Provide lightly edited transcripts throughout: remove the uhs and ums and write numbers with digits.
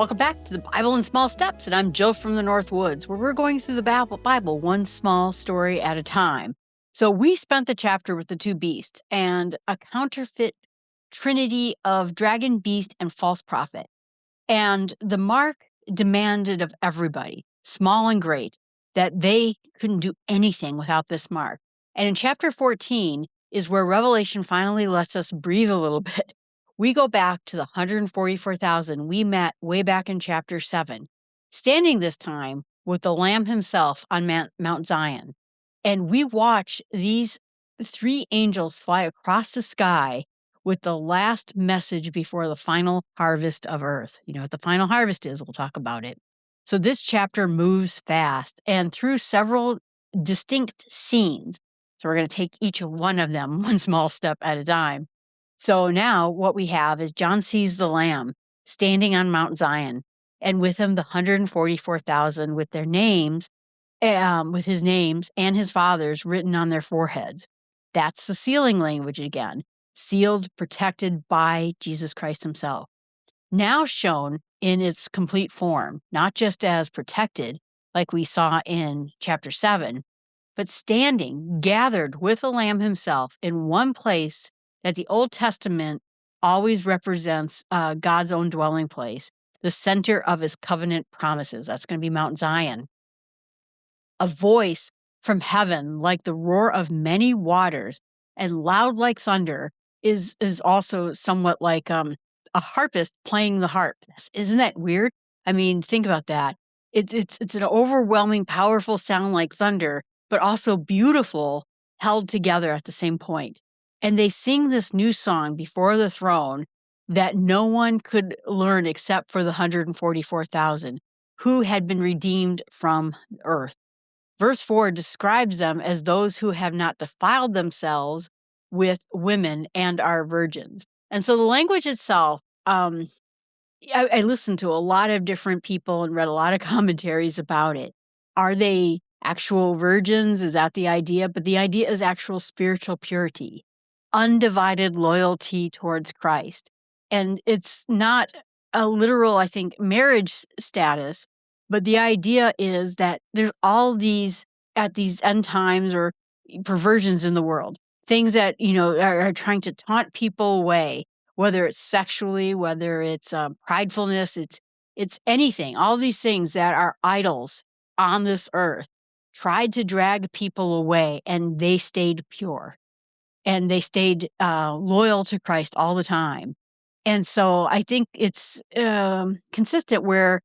Welcome back to the Bible in Small Steps, and I'm Jill from the North Woods, where we're going through the Bible one small story at a time. So we spent the chapter with the two beasts and a counterfeit trinity of dragon, beast, and false prophet. And the mark demanded of everybody, small and great, that they couldn't do anything without this mark. And in chapter 14 is where Revelation finally lets us breathe a little bit. We go back to the 144,000 we met way back in chapter 7, standing this time with the Lamb himself on Mount Zion. And we watch these three angels fly across the sky with the last message before the final harvest of earth. You know what the final harvest is, we'll talk about it. So this chapter moves fast and through several distinct scenes. So we're going to take each one of them one small step at a time. So now what we have is John sees the Lamb standing on Mount Zion, and with him the 144,000 with their names, with his names and his father's written on their foreheads. That's the sealing language again, sealed, protected by Jesus Christ himself. Now shown in its complete form, not just as protected like we saw in chapter 7, but standing, gathered with the Lamb himself in one place that the Old Testament always represents God's own dwelling place, the center of his covenant promises. That's going to be Mount Zion. A voice from heaven like the roar of many waters and loud like thunder is also somewhat like a harpist playing the harp. Isn't that weird? I mean, think about that. It's an overwhelming, powerful sound like thunder, but also beautiful, held together at the same point. And they sing this new song before the throne that no one could learn except for the 144,000 who had been redeemed from earth. Verse 4 describes them as those who have not defiled themselves with women and are virgins. And so the language itself, I listened to a lot of different people and read a lot of commentaries about it. Are they actual virgins? Is that the idea? But the idea is actual spiritual purity, undivided loyalty towards Christ. And it's not a literal, I think, marriage status, but the idea is that there's all these, at these end times, or perversions in the world, things that, are trying to taunt people away, whether it's sexually, whether it's pridefulness, it's anything. All these things that are idols on this earth tried to drag people away, and they stayed pure. And they stayed loyal to Christ all the time. And so I think it's consistent where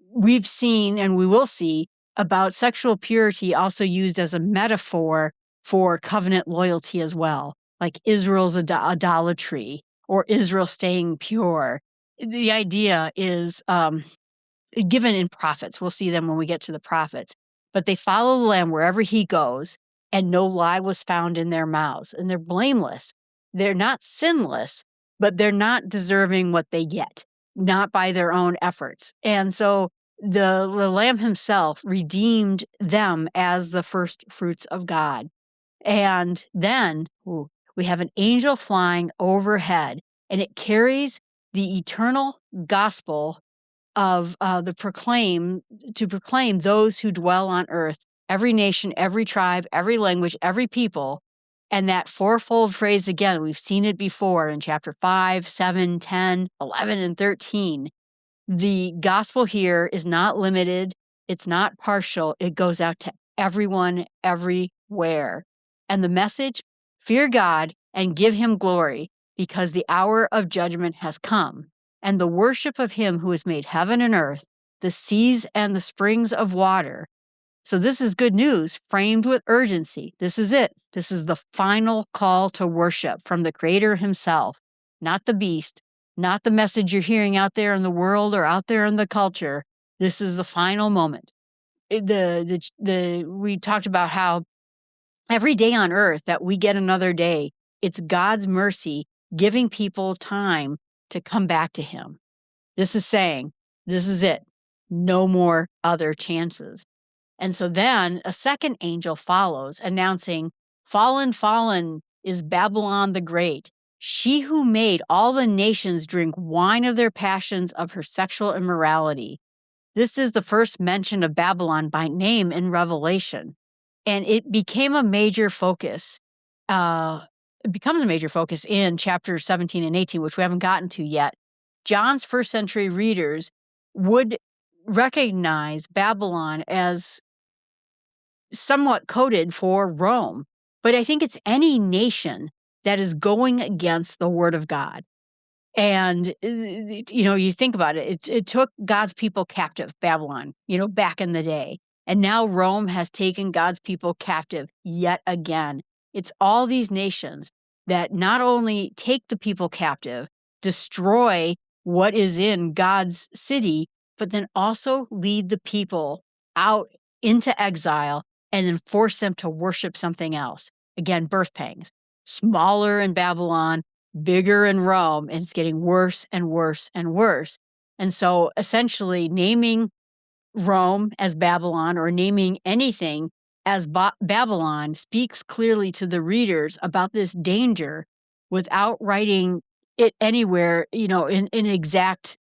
we've seen, and we will see, about sexual purity also used as a metaphor for covenant loyalty as well, like Israel's idolatry or Israel staying pure. The idea is given in prophets. We'll see them when we get to the prophets. But they follow the Lamb wherever he goes, and no lie was found in their mouths. And they're blameless. They're not sinless, but they're not deserving what they get, not by their own efforts. And so the Lamb himself redeemed them as the first fruits of God. And then we have an angel flying overhead, and it carries the eternal gospel of to proclaim those who dwell on earth, every nation, every tribe, every language, every people. And that fourfold phrase again, we've seen it before in chapter 5, 7, 10, 11, and 13. The gospel here is not limited. It's not partial. It goes out to everyone, everywhere. And the message, fear God and give him glory, because the hour of judgment has come, and the worship of him who has made heaven and earth, the seas and the springs of water. So this is good news framed with urgency. This is it. This is the final call to worship from the Creator himself, not the beast, not the message you're hearing out there in the world or out there in the culture. This is the final moment. We talked about how every day on earth that we get another day, it's God's mercy giving people time to come back to him. This is saying, this is it. No more other chances. And so then a second angel follows, announcing, fallen, fallen is Babylon the Great, she who made all the nations drink wine of their passions of her sexual immorality. This is the first mention of Babylon by name in Revelation, and it became a major focus. It becomes a major focus in chapters 17 and 18, which we haven't gotten to yet. John's first century readers would recognize Babylon as somewhat coded for Rome, but I think it's any nation that is going against the word of God. And, you think about it, it took God's people captive, Babylon, back in the day. And now Rome has taken God's people captive yet again. It's all these nations that not only take the people captive, destroy what is in God's city, but then also lead the people out into exile and then force them to worship something else. Again, birth pangs. Smaller in Babylon, bigger in Rome, and it's getting worse and worse and worse. And so essentially naming Rome as Babylon or naming anything as Babylon speaks clearly to the readers about this danger without writing it anywhere, in exact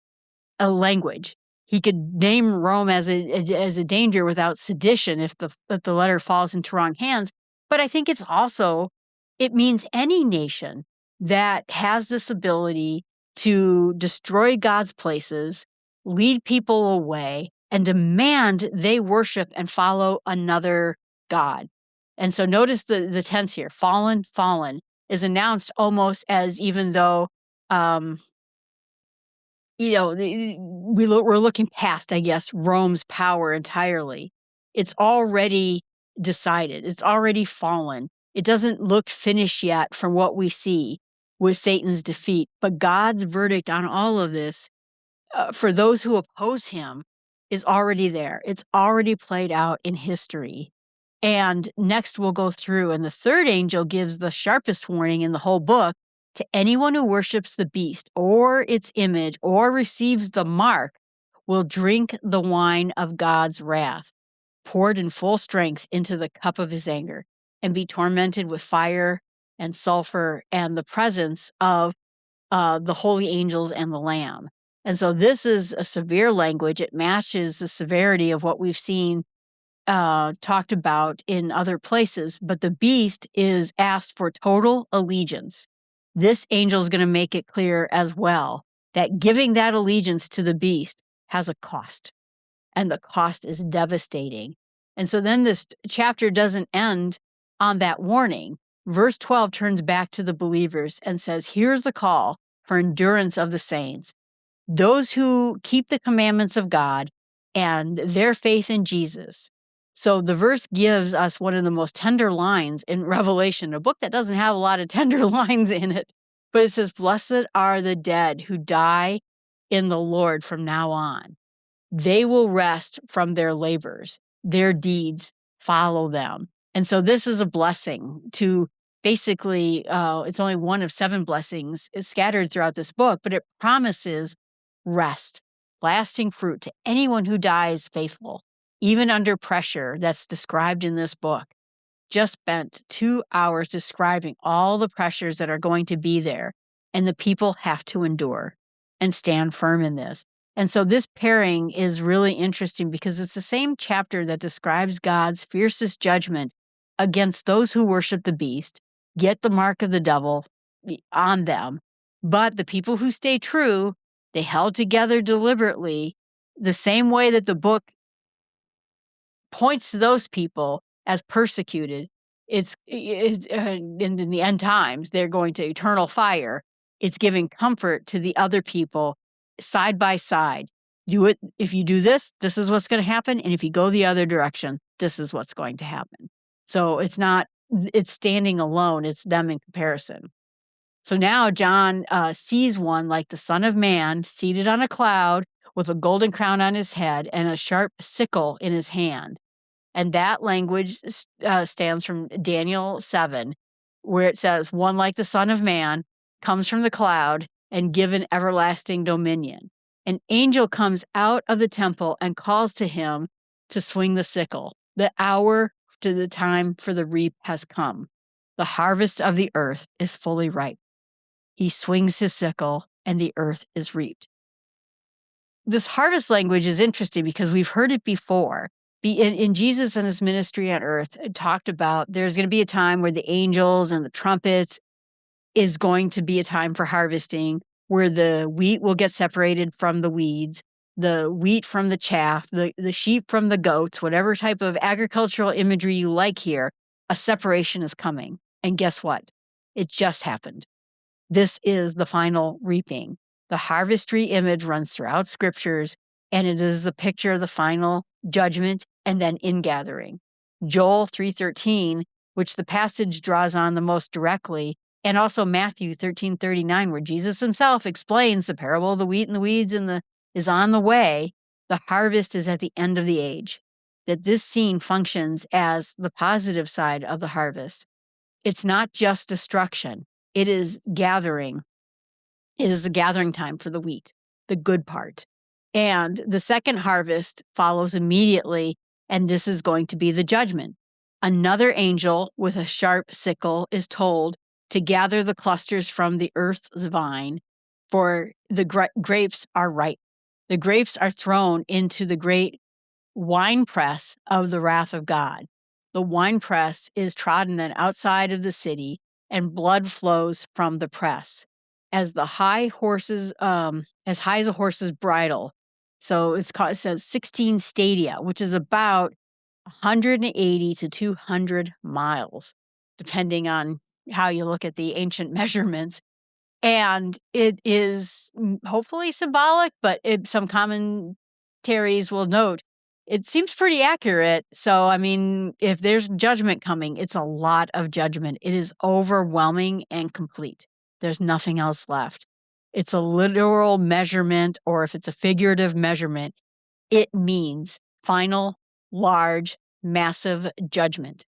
language. He could name Rome as a danger without sedition if the letter falls into wrong hands. But I think it means any nation that has this ability to destroy God's places, lead people away, and demand they worship and follow another God. And so notice the tense here, fallen, fallen, is announced almost as even though, we're looking past, I guess, Rome's power entirely. It's already decided. It's already fallen. It doesn't look finished yet from what we see with Satan's defeat. But God's verdict on all of this, for those who oppose him, is already there. It's already played out in history. And next we'll go through, and the third angel gives the sharpest warning in the whole book to anyone who worships the beast or its image or receives the mark will drink the wine of God's wrath, poured in full strength into the cup of his anger, and be tormented with fire and sulfur and the presence of the holy angels and the Lamb. And so this is a severe language. It matches the severity of what we've seen talked about in other places, but the beast is asked for total allegiance. This angel is going to make it clear as well that giving that allegiance to the beast has a cost, and the cost is devastating. And so then this chapter doesn't end on that warning. Verse 12 turns back to the believers and says, here's the call for endurance of the saints, those who keep the commandments of God and their faith in Jesus. So the verse gives us one of the most tender lines in Revelation, a book that doesn't have a lot of tender lines in it. But it says, blessed are the dead who die in the Lord from now on. They will rest from their labors. Their deeds follow them. And so this is a blessing to basically, it's only one of 7 blessings. It's scattered throughout this book, but it promises rest, lasting fruit to anyone who dies faithful. Even under pressure that's described in this book. Just spent 2 hours describing all the pressures that are going to be there, and the people have to endure and stand firm in this. And so this pairing is really interesting because it's the same chapter that describes God's fiercest judgment against those who worship the beast, get the mark of the devil on them. But the people who stay true, they held together deliberately, the same way that the book points to those people as persecuted. It's in the end times, they're going to eternal fire. It's giving comfort to the other people side by side. Do it. If you do this, this is what's going to happen. And if you go the other direction, this is what's going to happen. So it's standing alone. It's them in comparison. So now John sees one like the Son of Man seated on a cloud with a golden crown on his head and a sharp sickle in his hand. And that language stands from Daniel 7, where it says, one like the Son of Man comes from the cloud and given everlasting dominion. An angel comes out of the temple and calls to him to swing the sickle. The hour to the time for the reap has come. The harvest of the earth is fully ripe. He swings his sickle, and the earth is reaped. This harvest language is interesting because we've heard it before. In Jesus and his ministry on earth, it talked about there's going to be a time where the angels and the trumpets is going to be a time for harvesting, where the wheat will get separated from the weeds, the wheat from the chaff, the sheep from the goats, whatever type of agricultural imagery you like here, a separation is coming. And guess what? It just happened. This is the final reaping. The harvestry image runs throughout scriptures, and it is the picture of the final judgment and then ingathering. Joel 3:13, which the passage draws on the most directly, and also Matthew 13:39, where Jesus himself explains the parable of the wheat and the weeds is on the way. The harvest is at the end of the age. That this scene functions as the positive side of the harvest. It's not just destruction. It is gathering. It is the gathering time for the wheat, the good part. And the second harvest follows immediately, and this is going to be the judgment. Another angel with a sharp sickle is told to gather the clusters from the earth's vine, for the grapes are ripe. The grapes are thrown into the great winepress of the wrath of God. The winepress is trodden then outside of the city, and blood flows from the press as high as a horse's bridle. So it says 16 stadia, which is about 180 to 200 miles, depending on how you look at the ancient measurements. And it is hopefully symbolic, but some commentaries will note it seems pretty accurate. So, I mean, if there's judgment coming, it's a lot of judgment. It is overwhelming and complete. There's nothing else left. It's a literal measurement, or if it's a figurative measurement, it means final, large, massive judgment.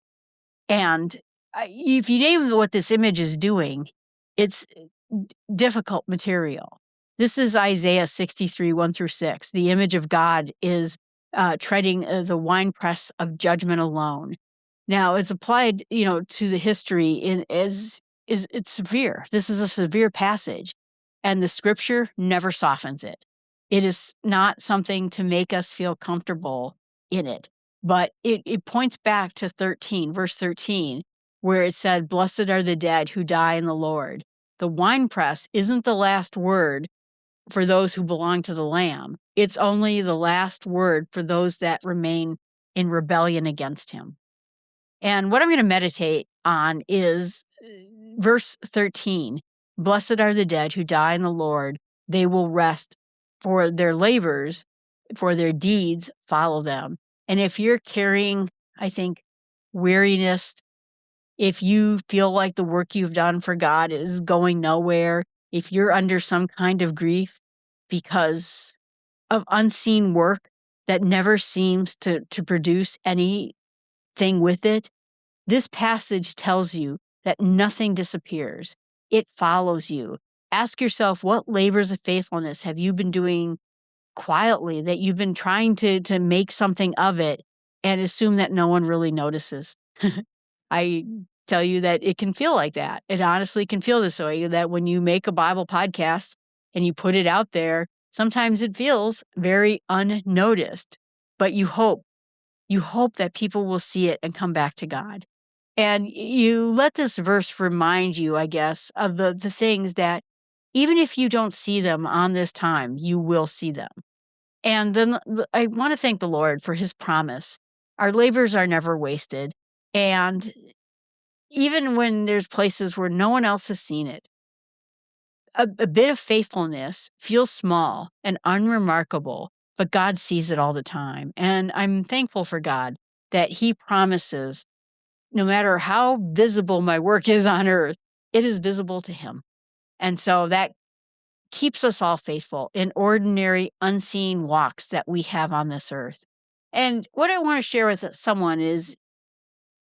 And if you name what this image is doing, it's difficult material. This is Isaiah 63, 1-6. The image of God is treading the winepress of judgment alone. Now, it's applied, to the history it's severe. This is a severe passage, and the scripture never softens it. It is not something to make us feel comfortable in it, but it points back to verse 13, where it said, "Blessed are the dead who die in the Lord." The winepress isn't the last word for those who belong to the Lamb. It's only the last word for those that remain in rebellion against him. And what I'm going to meditate on is verse 13. "Blessed are the dead who die in the Lord. They will rest, for their labors, for their deeds follow them." And if you're carrying, I think, weariness, if you feel like the work you've done for God is going nowhere, if you're under some kind of grief because of unseen work that never seems to produce anything with it, this passage tells you that nothing disappears. It follows you. Ask yourself, what labors of faithfulness have you been doing quietly, that you've been trying to make something of it, and assume that no one really notices? I tell you that it can feel like that. It honestly can feel this way, that when you make a Bible podcast and you put it out there, sometimes it feels very unnoticed, but you hope that people will see it and come back to God. And you let this verse remind you, I guess, of the things that even if you don't see them on this time, you will see them. And then I want to thank the Lord for his promise. Our labors are never wasted. And even when there's places where no one else has seen it, a bit of faithfulness feels small and unremarkable, but God sees it all the time. And I'm thankful for God that he promises, no matter how visible my work is on earth, it is visible to him. And so that keeps us all faithful in ordinary, unseen walks that we have on this earth. And what I want to share with someone is,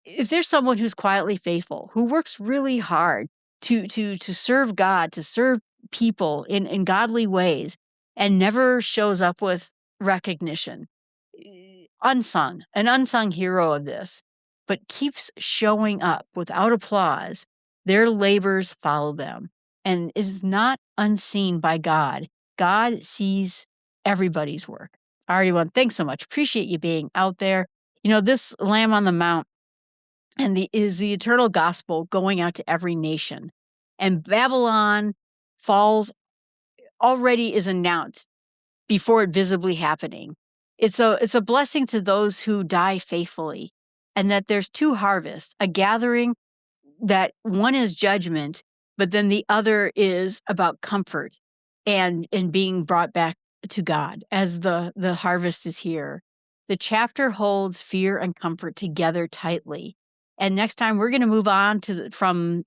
if there's someone who's quietly faithful, who works really hard to serve God, to serve people in godly ways, and never shows up with recognition, an unsung hero of this, but keeps showing up without applause, their labors follow them. and is not unseen by God. God sees everybody's work. All right, everyone, thanks so much. Appreciate you being out there. This Lamb on the Mount is the eternal gospel going out to every nation. And Babylon falls already is announced before it visibly happening. It's a blessing to those who die faithfully, and that there's two harvests, a gathering that one is judgment, but then the other is about comfort and being brought back to God as the harvest is here. The chapter holds fear and comfort together tightly. And next time we're going to move on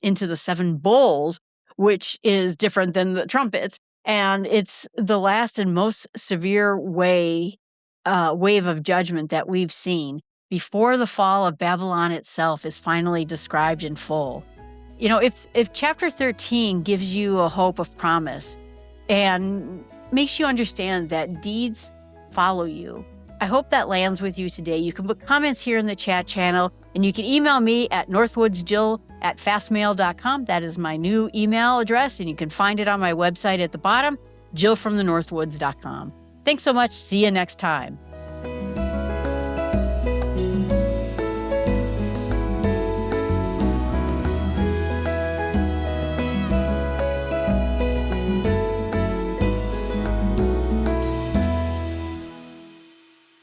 into the seven bowls, which is different than the trumpets. And it's the last and most severe wave of judgment that we've seen before the fall of Babylon itself is finally described in full. If chapter 13 gives you a hope of promise and makes you understand that deeds follow you, I hope that lands with you today. You can put comments here in the chat channel, and you can email me at northwoodsjill@fastmail.com. That is my new email address, and you can find it on my website at the bottom, jillfromthenorthwoods.com. Thanks so much. See you next time.